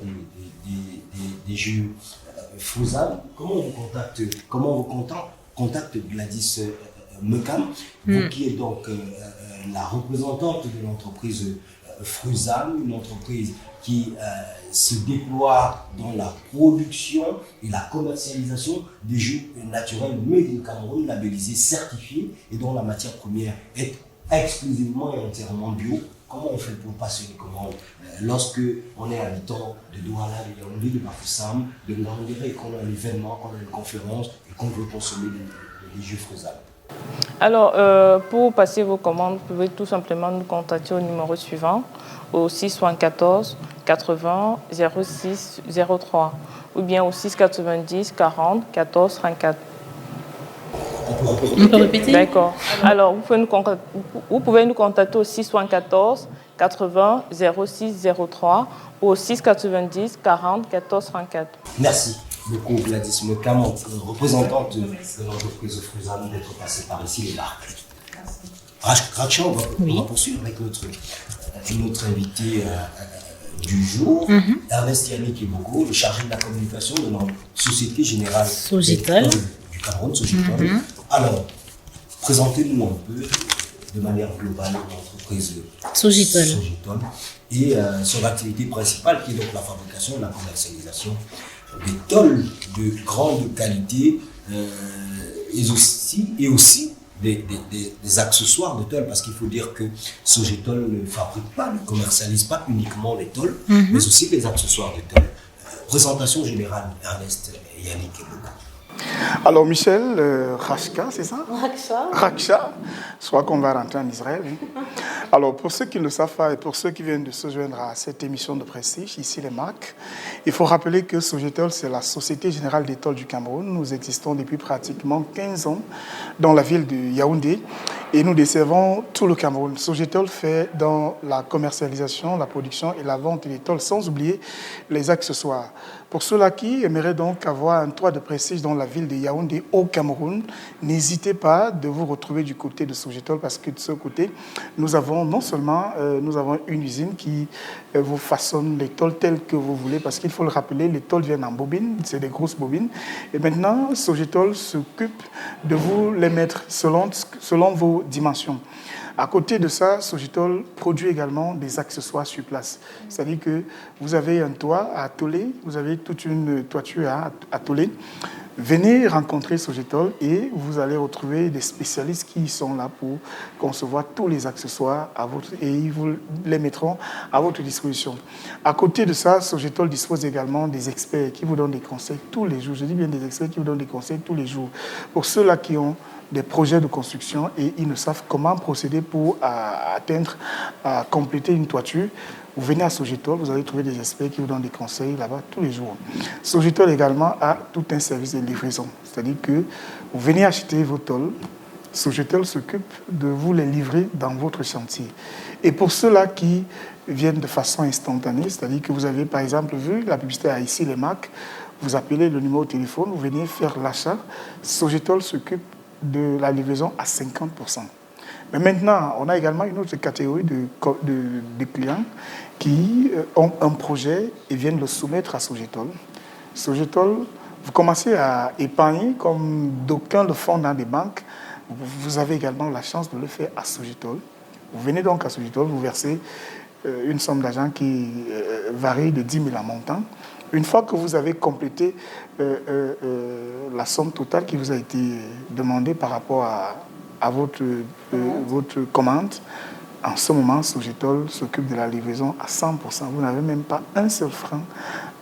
des jus Frusam? Comment on vous contacte Gladys Mekam, vous qui êtes donc la représentante de l'entreprise Frusam, une entreprise qui se déploie dans la production et la commercialisation des jus naturels made in Cameroun, labellisés, certifiés et dont la matière première est exclusivement et entièrement bio. Comment on fait pour passer les commandes lorsque on est habitant de Douala, de Yaoundé, de Bafoussam, de Ngandéré, qu'on a un événement, qu'on a une conférence et qu'on veut consommer les jus Frusam? Alors, pour passer vos commandes, vous pouvez tout simplement nous contacter au numéro suivant, au 674 80 06 03 ou bien au 690 40 14 34. On peut répéter? D'accord. Alors, vous pouvez nous contacter au 674 80 06 03 ou au 690 40 14 34. Merci beaucoup Gladys Mekam, représentante de l'entreprise Frusam, d'être passée par ici les marques. Raksha, on va poursuivre avec notre invité du jour, Ernest Yannick Ebogo, le chargé de la communication de notre Société Générale Sogitol du Cameroun, Sogitol. Alors, présentez-nous un peu de manière globale l'entreprise Sogitol et son activité principale qui est donc la fabrication et la commercialisation des tôles de grande qualité et aussi des accessoires de tôles, parce qu'il faut dire que Sogitol ne fabrique pas, ne commercialise pas uniquement les tôles, mais aussi les accessoires de tôles. Présentation générale, Ernest Yannick Ebogo. Alors Michel, Raksha, c'est ça? Raksha, je crois qu'on va rentrer en Israël. Alors pour ceux qui ne le savent pas et pour ceux qui viennent de se joindre à cette émission de prestige, ici les marques, il faut rappeler que Sogitol, c'est la Société Générale des Tôles du Cameroun. Nous existons depuis pratiquement 15 ans dans la ville de Yaoundé et nous desservons tout le Cameroun. Sogitol fait dans la commercialisation, la production et la vente des tôles, sans oublier les accessoires. Pour ceux-là qui aimeraient donc avoir un toit de prestige dans la ville de Yaoundé au Cameroun, n'hésitez pas de vous retrouver du côté de Sogitol, parce que de ce côté, nous avons non seulement une usine qui vous façonne les tôles telles que vous voulez, parce qu'il faut le rappeler, les tôles viennent en bobine, c'est des grosses bobines, et maintenant Sogitol s'occupe de vous les mettre selon vos dimensions. À côté de ça, Sogitol produit également des accessoires sur place. C'est-à-dire que vous avez un toit à attoler, vous avez toute une toiture à attoler. Venez rencontrer Sogitol et vous allez retrouver des spécialistes qui sont là pour concevoir tous les accessoires et ils vous les mettront à votre disposition. À côté de ça, Sogitol dispose également des experts qui vous donnent des conseils tous les jours. Je dis bien des experts qui vous donnent des conseils tous les jours. Pour ceux-là qui ont des projets de construction et ils ne savent comment procéder pour compléter une toiture, vous venez à Sogitol, vous allez trouver des experts qui vous donnent des conseils là-bas tous les jours. Sogitol également a tout un service de livraison, c'est-à-dire que vous venez acheter vos tôles, Sogitol s'occupe de vous les livrer dans votre chantier. Et pour ceux-là qui viennent de façon instantanée, c'est-à-dire que vous avez par exemple vu la publicité à Ici les marques, vous appelez le numéro de téléphone, vous venez faire l'achat, Sogitol s'occupe de la livraison à 50%. Mais maintenant, on a également une autre catégorie de clients qui ont un projet et viennent le soumettre à Sogitol. Sogitol, vous commencez à épargner comme d'aucuns le font dans des banques. Vous avez également la chance de le faire à Sogitol. Vous venez donc à Sogitol, vous versez une somme d'argent qui varie de 10 000 en montant. Une fois que vous avez complété la somme totale qui vous a été demandée par rapport à votre commande, en ce moment, Sogitol s'occupe de la livraison à 100%. Vous n'avez même pas un seul franc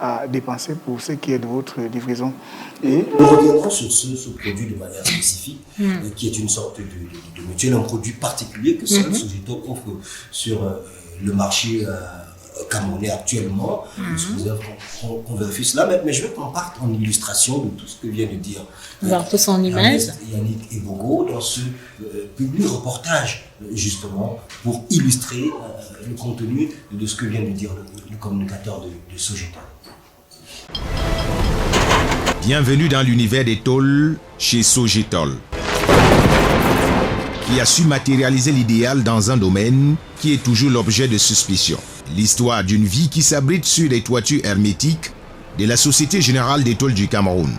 à dépenser pour ce qui est de votre livraison. Et nous reviendrons sur ce produit de manière spécifique, qui est une sorte de mutuelle, un produit particulier que seul Sogitol offre sur le marché camerounais actuellement. On vérifie cela, mais je veux qu'on parte en illustration de tout ce que vient de dire voir tout son image. Yannick Ebogo dans ce public reportage, justement, pour illustrer le contenu de ce que vient de dire le communicateur de Sogitol. Bienvenue dans l'univers des tôles chez Sogitol, qui a su matérialiser l'idéal dans un domaine qui est toujours l'objet de suspicion. L'histoire d'une vie qui s'abrite sur les toitures hermétiques de la Société Générale des Tôles du Cameroun.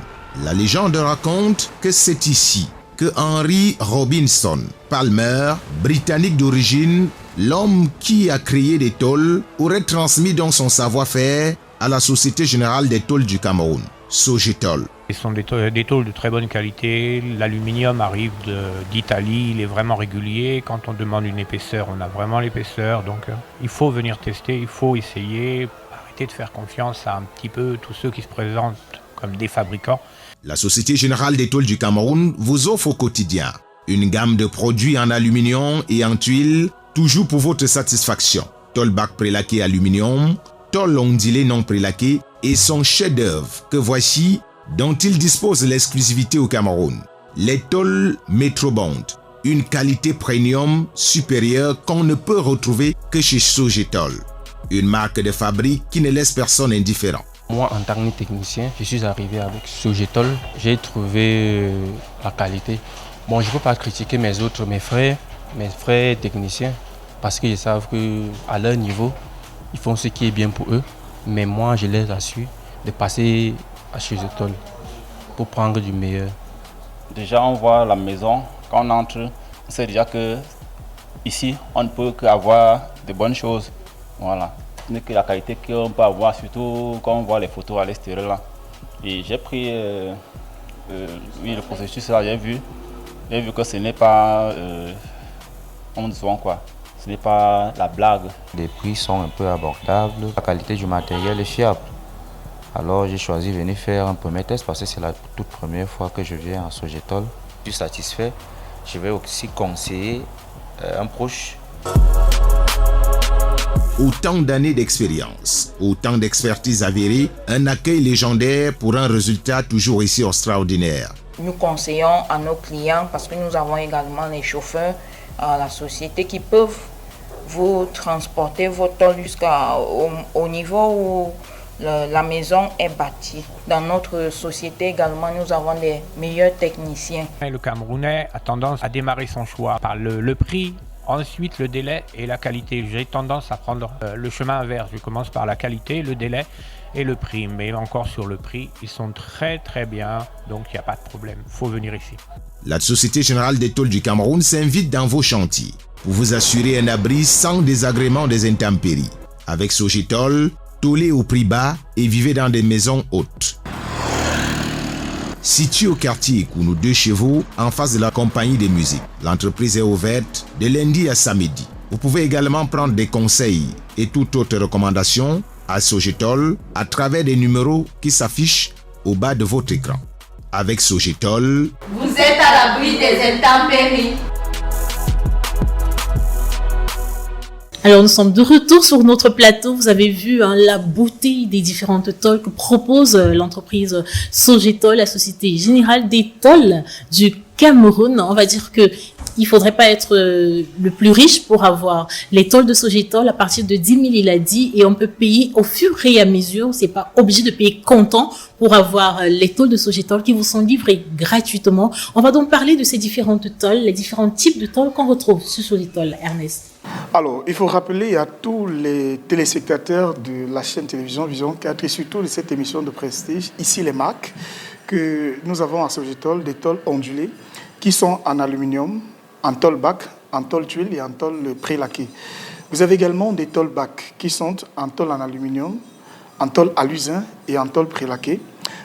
La légende raconte que c'est ici que Henry Robinson Palmer, britannique d'origine, l'homme qui a créé les tôles, aurait transmis donc son savoir-faire à la Société Générale des Tôles du Cameroun, Sogitol. Ce sont des tôles de très bonne qualité. L'aluminium arrive d'Italie, il est vraiment régulier. Quand on demande une épaisseur, on a vraiment l'épaisseur. Donc il faut venir tester, il faut essayer. Arrêter de faire confiance à un petit peu tous ceux qui se présentent comme des fabricants. La Société Générale des Tôles du Cameroun vous offre au quotidien une gamme de produits en aluminium et en tuiles, toujours pour votre satisfaction. Tôle bac prélaqué aluminium, tôle ondulée non prélaquée et son chef-d'œuvre que voici, dont il dispose l'exclusivité au Cameroun. Les tôles Metrobond, une qualité premium supérieure qu'on ne peut retrouver que chez Sogitol, une marque de fabrique qui ne laisse personne indifférent. Moi, en tant que technicien, je suis arrivé avec Sogitol. J'ai trouvé la qualité. Bon, je ne peux pas critiquer mes frères, mes frères techniciens parce qu'ils savent qu'à leur niveau, ils font ce qui est bien pour eux. Mais moi, je les assure de passer à Sogetol pour prendre du meilleur. Déjà, on voit la maison. Quand on entre, on sait déjà que ici, on ne peut qu'avoir de bonnes choses. Voilà. Ce n'est que la qualité qu'on peut avoir, surtout quand on voit les photos à l'extérieur là. Et j'ai pris oui, le processus là, j'ai vu que ce n'est pas on dit souvent quoi. Ce n'est pas la blague. Les prix sont un peu abordables, la qualité du matériel est fiable. Alors j'ai choisi de venir faire un premier test parce que c'est la toute première fois que je viens à Sogetol. Je suis satisfait. Je vais aussi conseiller un proche. Autant d'années d'expérience, autant d'expertise avérée, un accueil légendaire pour un résultat toujours aussi extraordinaire. Nous conseillons à nos clients, parce que nous avons également les chauffeurs à la société qui peuvent vous transporter votre tôle jusqu'au niveau où la maison est bâtie. Dans notre société également, nous avons des meilleurs techniciens. Le Camerounais a tendance à démarrer son choix par le prix, ensuite le délai et la qualité. J'ai tendance à prendre le chemin inverse. Je commence par la qualité, le délai et le prix. Mais encore sur le prix, ils sont très très bien, donc il n'y a pas de problème. Il faut venir ici. La Société Générale des Tôles du Cameroun s'invite dans vos chantiers pour vous assurer un abri sans désagrément des intempéries. Avec Sogetol, tôlez au prix bas et vivez dans des maisons hautes. Située au quartier Kounou 2 Chevaux, en face de la compagnie de musique, l'entreprise est ouverte de lundi à samedi. Vous pouvez également prendre des conseils et toute autre recommandation à Sogetol à travers des numéros qui s'affichent au bas de votre écran. Avec Sogetol, vous êtes à l'abri des intempéries. Alors nous sommes de retour sur notre plateau. Vous avez vu la beauté des différentes tôles que propose l'entreprise Sogetol, la Société Générale des Tôles du Cameroun. On va dire que il faudrait pas être le plus riche pour avoir les tôles de Sogetol à partir de 10 000, il a dit, et on peut payer au fur et à mesure. C'est pas obligé de payer comptant pour avoir les tôles de Sogetol qui vous sont livrées gratuitement. On va donc parler de ces différentes tôles, les différents types de tôles qu'on retrouve sur Sogetol, Ernest. Alors, il faut rappeler à tous les téléspectateurs de la chaîne télévision Vision 4 et surtout de cette émission de prestige, ici les marques, que nous avons à Sogetol des tôles ondulées qui sont en aluminium, en tôle bac, en tôle tuile et en tôle pré-laquée. Vous avez également des tôles bac qui sont en tôle en aluminium, en tôle à l'usin et en tôle pré-laquée.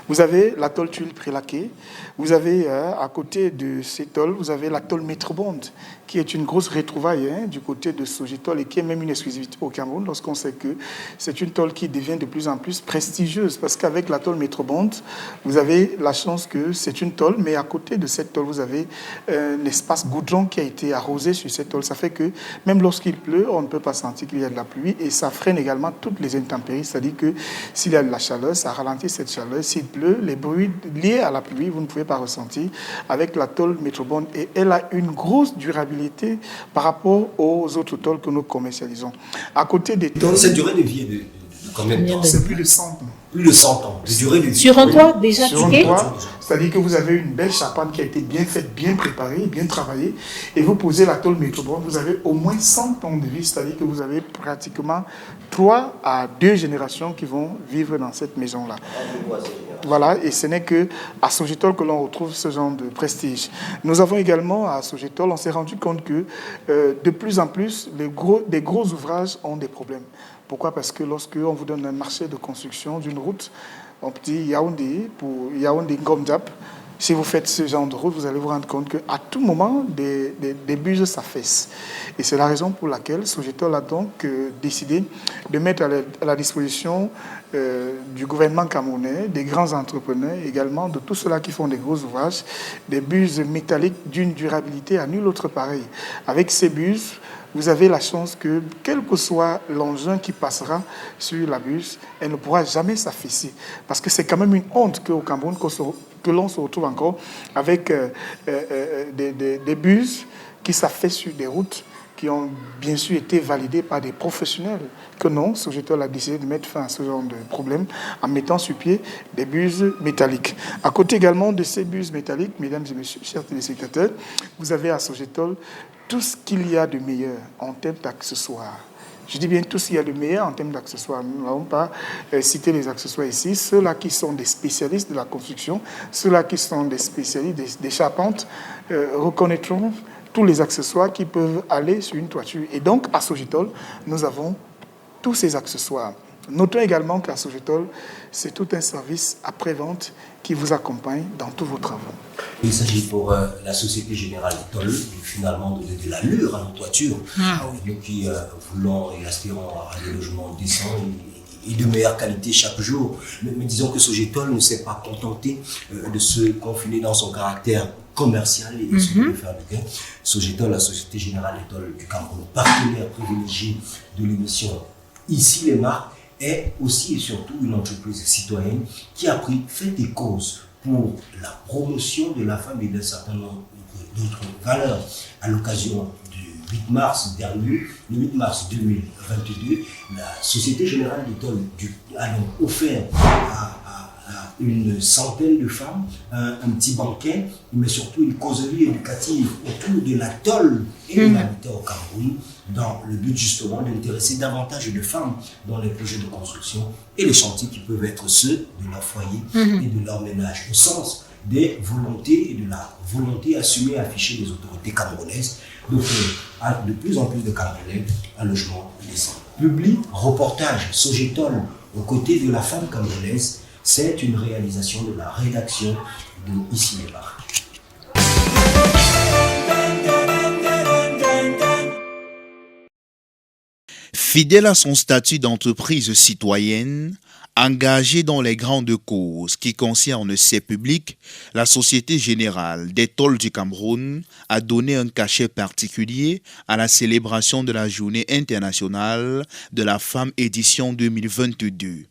Vous avez la tôle tuile pré-laquée. Vous avez à côté de ces tôles, vous avez la tôle Metrobond, qui est une grosse retrouvaille du côté de Sogetol et qui est même une exclusivité au Cameroun lorsqu'on sait que c'est une tôle qui devient de plus en plus prestigieuse parce qu'avec la tôle Metrobond, vous avez la chance que c'est une tôle, mais à côté de cette tôle, vous avez un espace goudron qui a été arrosé sur cette tôle. Ça fait que même lorsqu'il pleut, on ne peut pas sentir qu'il y a de la pluie et ça freine également toutes les intempéries. C'est-à-dire que s'il y a de la chaleur, ça ralentit cette chaleur. S'il pleut, les bruits liés à la pluie, vous ne pouvez pas ressentir avec la tôle Metrobond et elle a une grosse durabilité par rapport aux autres tôles que nous commercialisons. À côté des tôles... Cette durée de vie est de combien de temps? C'est plus de 100 ans. Plus de 100 ans de durée de vie. Sur un toit déjà tiqué? C'est-à-dire que vous avez une belle charpente qui a été bien faite, bien préparée, bien travaillée, et vous posez la tôle Metrobond, vous avez au moins 100 ans de vie, c'est-à-dire que vous avez pratiquement 3 à 2 générations qui vont vivre dans cette maison-là. Voilà, et ce n'est que à Sogetol que l'on retrouve ce genre de prestige. Nous avons également à Sogetol, on s'est rendu compte que de plus en plus, des gros ouvrages ont des problèmes. Pourquoi? Parce que lorsque on vous donne un marché de construction d'une route, on dit Yaoundé pour Yaoundé-Ngomdiap, si vous faites ce genre de route, vous allez vous rendre compte qu'à tout moment, des buses s'affaissent. Et c'est la raison pour laquelle Sogetol a donc décidé de mettre à la disposition du gouvernement camerounais, des grands entrepreneurs, également de tous ceux-là qui font des gros ouvrages, des buses métalliques d'une durabilité à nul autre pareil. Avec ces buses, vous avez la chance que, quel que soit l'engin qui passera sur la buse, elle ne pourra jamais s'affaisser. Parce que c'est quand même une honte qu'au Cameroun, que l'on se retrouve encore avec des buses qui s'affaissent sur des routes qui ont bien sûr été validés par des professionnels, que non, Sogetol a décidé de mettre fin à ce genre de problème en mettant sur pied des buses métalliques. À côté également de ces buses métalliques, mesdames et messieurs, chers téléspectateurs, vous avez à Sogetol tout ce qu'il y a de meilleur en termes d'accessoires. Je dis bien tout ce qu'il y a de meilleur en termes d'accessoires. Nous n'avons pas cité les accessoires ici. Ceux-là qui sont des spécialistes de la construction, ceux-là qui sont des spécialistes des charpentes, reconnaîtront tous les accessoires qui peuvent aller sur une toiture. Et donc, à Sogetol, nous avons tous ces accessoires. Notons également qu'à Sogetol, c'est tout un service après-vente qui vous accompagne dans tous vos travaux. Il s'agit pour la Société Générale Toll finalement de l'allure à nos toitures. Nous qui voulons et aspirons à des logements décents et de meilleure qualité chaque jour. Mais disons que Sogetol ne s'est pas contenté de se confiner dans son caractère commercial et de faire du gain. Sogetol, la Société Générale Toll du Cameroun, partenaire privilégié de l'émission Ici les marques, est aussi et surtout une entreprise citoyenne qui a pris fait et cause pour la promotion de la femme et d'un certain nombre d'autres valeurs. À l'occasion du 8 mars dernier, le 8 mars 2022, la Société Générale Toll a donc offert à une centaine de femmes un petit banquet, mais surtout une causerie éducative autour de la tôle et de l'habitat au Cameroun, dans le but justement d'intéresser davantage de femmes dans les projets de construction et les chantiers qui peuvent être ceux de leur foyer et de leur ménage, au sens des volontés et de la volonté assumée et affichée des autorités camerounaises, donc de plus en plus de Camerounais un logement décent. Public, reportage, Sogetol aux côtés de la femme camerounaise, c'est une réalisation de la rédaction de Ici les marques. Fidèle à son statut d'entreprise citoyenne, engagée dans les grandes causes qui concernent ses publics, la Société Générale des Tolls du Cameroun a donné un cachet particulier à la célébration de la Journée internationale de la femme édition 2022.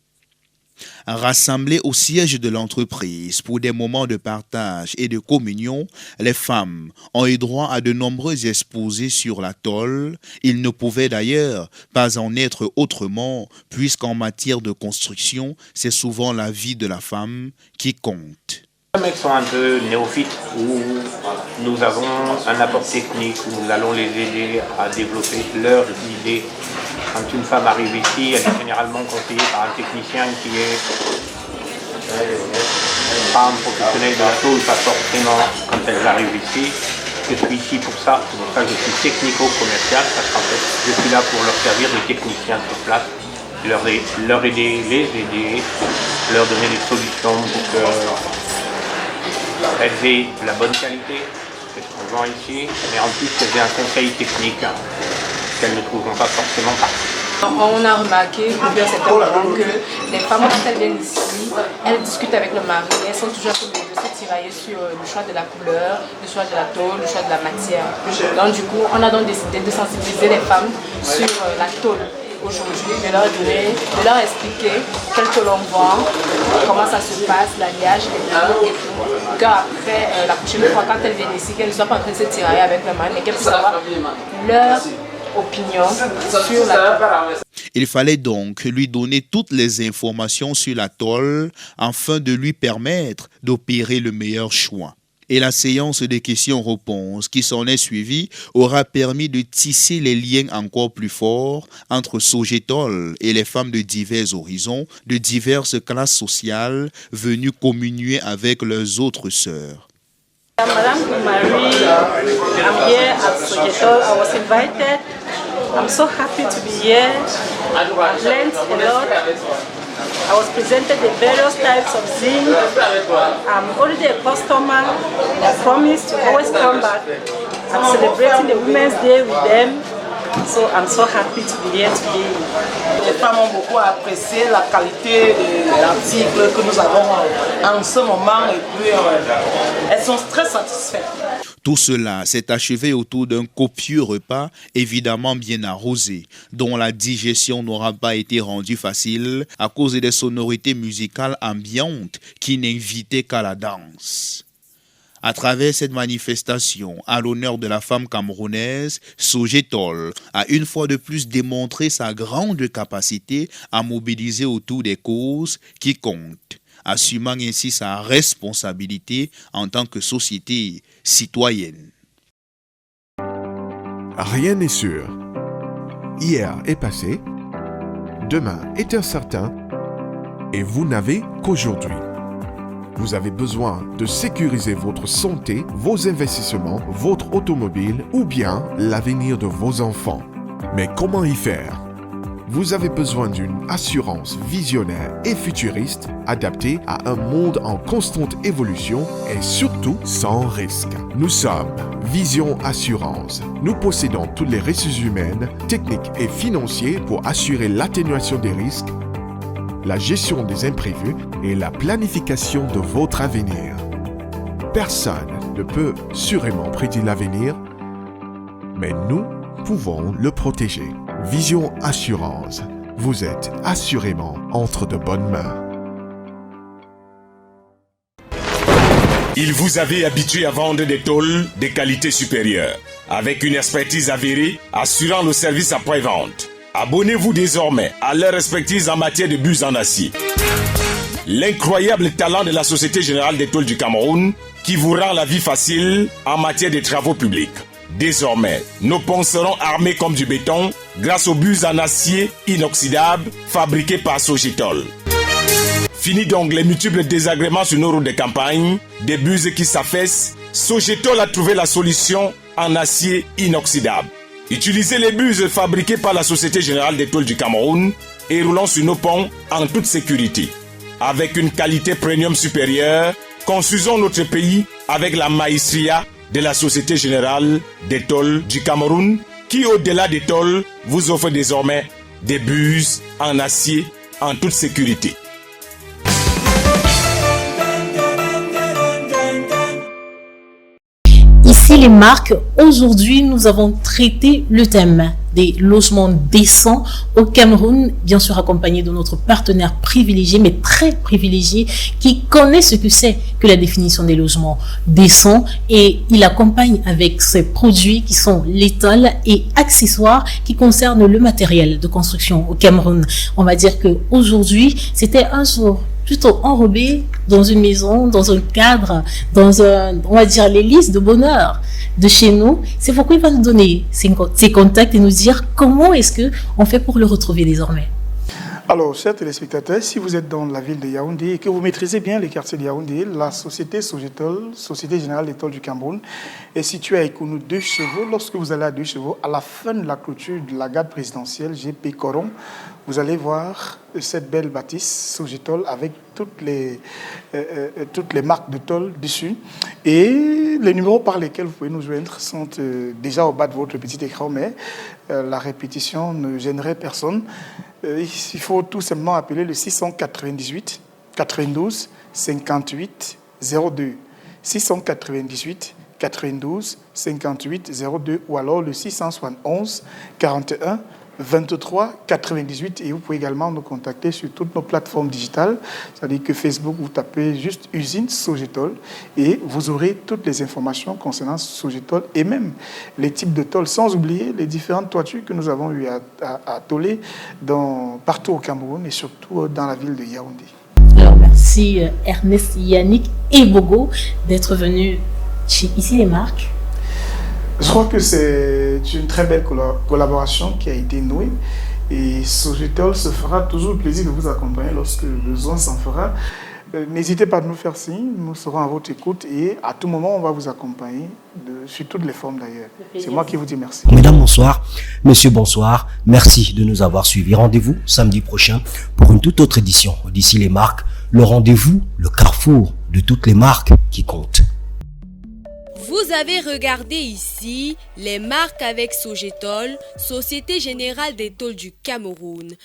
Rassemblées au siège de l'entreprise pour des moments de partage et de communion, les femmes ont eu droit à de nombreux exposés sur la tôle. Il ne pouvait d'ailleurs pas en être autrement, puisqu'en matière de construction, c'est souvent la vie de la femme qui compte. Les mecs sont un peu néophytes, où nous avons un apport technique, où nous allons les aider à développer leurs idées. Quand une femme arrive ici, elle est généralement conseillée par un technicien qui est pas un professionnel de la tôle, pas forcément quand elles arrivent ici. Je suis ici pour ça, c'est pour ça que je suis technico-commercial, parce qu'en fait, je suis là pour leur servir de technicien sur place, leur aider, les aider, leur donner des solutions pour qu'elles aient la bonne qualité, c'est ce qu'on vend ici, mais en plus qu'elles aient un conseil technique qu'elles ne trouveront pas forcément partout. On a remarqué depuis un certain moment que les femmes, quand elles viennent ici, elles discutent avec le mari, elles sont toujours en train de se tirailler sur le choix de la couleur, le choix de la tôle, le choix de la matière. Donc du coup, on a donc décidé de sensibiliser les femmes sur la tôle aujourd'hui, de leur expliquer quelle tôle on vend, comment ça se passe, l'alliage, les couleurs et tout. Qu'après, la prochaine fois, quand elles viennent ici, qu'elles ne soient pas en train de se tirailler avec le mari, mais qu'elles puissent avoir leur opinion sur la tôle. Il fallait donc lui donner toutes les informations sur la tôle afin de lui permettre d'opérer le meilleur choix. Et la séance des questions-réponses qui s'en est suivie aura permis de tisser les liens encore plus forts entre Sogetol et les femmes de divers horizons, de diverses classes sociales venues communier avec leurs autres sœurs. Madame Marie, I'm here at Sogetol. I was invited. I'm so happy to be here. I've learned a lot. I was presented the various types of zinc. I'm already a customer. I promise to always come back. I'm celebrating the Women's Day with them. So I'm so happy to be here today. Les femmes ont beaucoup apprécié la qualité de l'article que nous avons en ce moment et puis elles sont très satisfaites. Tout cela s'est achevé autour d'un copieux repas, évidemment bien arrosé, dont la digestion n'aura pas été rendue facile à cause des sonorités musicales ambiantes qui n'invitaient qu'à la danse. À travers cette manifestation à l'honneur de la femme camerounaise, Sogetol a une fois de plus démontré sa grande capacité à mobiliser autour des causes qui comptent, assumant ainsi sa responsabilité en tant que société citoyenne. Rien n'est sûr. Hier est passé, demain est incertain, et vous n'avez qu'aujourd'hui. Vous avez besoin de sécuriser votre santé, vos investissements, votre automobile ou bien l'avenir de vos enfants. Mais comment y faire ? Vous avez besoin d'une assurance visionnaire et futuriste adaptée à un monde en constante évolution et surtout sans risque. Nous sommes Vision Assurance. Nous possédons toutes les ressources humaines, techniques et financières pour assurer l'atténuation des risques, la gestion des imprévus et la planification de votre avenir. Personne ne peut sûrement prédire l'avenir, mais nous pouvons le protéger. Vision Assurance. Vous êtes assurément entre de bonnes mains. Il vous avait habitué à vendre des tôles de qualité supérieure, avec une expertise avérée assurant le service après-vente. Abonnez-vous désormais à leur expertise en matière de bus en acier. L'incroyable talent de la Société Générale des Tôles du Cameroun qui vous rend la vie facile en matière de travaux publics. Désormais, nos ponts seront armés comme du béton grâce aux bus en acier inoxydable fabriqués par Sogetol. Fini donc les multiples désagréments sur nos routes de campagne, des bus qui s'affaissent. Sogetol a trouvé la solution en acier inoxydable. Utilisez les bus fabriqués par la Société Générale des Tôles du Cameroun et roulons sur nos ponts en toute sécurité. Avec une qualité premium supérieure, construisons notre pays avec la maestria de la Société Générale des Tôles du Cameroun qui, au-delà des tôles, vous offre désormais des bus en acier en toute sécurité. Ici les marques, aujourd'hui nous avons traité le thème des logements décents au Cameroun, bien sûr accompagné de notre partenaire privilégié, mais très privilégié, qui connaît ce que c'est que la définition des logements décents et il accompagne avec ses produits qui sont l'étole et accessoires qui concernent le matériel de construction au Cameroun. On va dire que aujourd'hui c'était un jour plutôt enrobé dans une maison, dans un cadre, dans un, on va dire, l'hélice de bonheur de chez nous. C'est pourquoi il va nous donner ses contacts et nous dire comment est-ce qu'on fait pour le retrouver désormais. Alors, chers téléspectateurs, si vous êtes dans la ville de Yaoundé et que vous maîtrisez bien les quartiers de Yaoundé, la société Sogetol, Société Générale des Tôles du Cameroun, est située à Ekounou 2 chevaux. Lorsque vous allez à 2 chevaux, à la fin de la clôture de la garde présidentielle GP Coron, vous allez voir cette belle bâtisse Sogetol avec toutes les marques de tôle dessus. Et les numéros par lesquels vous pouvez nous joindre sont déjà au bas de votre petit écran, mais la répétition ne gênerait personne. Il faut tout simplement appeler le 698 92 58 02. 698 92 58 02 ou alors le 671 41 23 98 et vous pouvez également nous contacter sur toutes nos plateformes digitales, c'est-à-dire que Facebook, vous tapez juste usine Sogetol et vous aurez toutes les informations concernant Sogetol et même les types de tôles, sans oublier les différentes toitures que nous avons eu à tôler partout au Cameroun et surtout dans la ville de Yaoundé. Alors merci Ernest, Yannick et Bogo d'être venus chez Ici les marques. Je crois que c'est une très belle collaboration qui a été nouée et Sogetol se fera toujours plaisir de vous accompagner lorsque le besoin s'en fera. N'hésitez pas à nous faire signe, nous serons à votre écoute et à tout moment on va vous accompagner sur toutes les formes d'ailleurs. C'est moi qui vous dis merci. Mesdames, bonsoir. Messieurs, bonsoir. Merci de nous avoir suivis. Rendez-vous samedi prochain pour une toute autre édition d'Ici les marques. Le rendez-vous, le carrefour de toutes les marques qui comptent. Vous avez regardé ici les marques avec Sogetol, Société Générale des Tôles du Cameroun.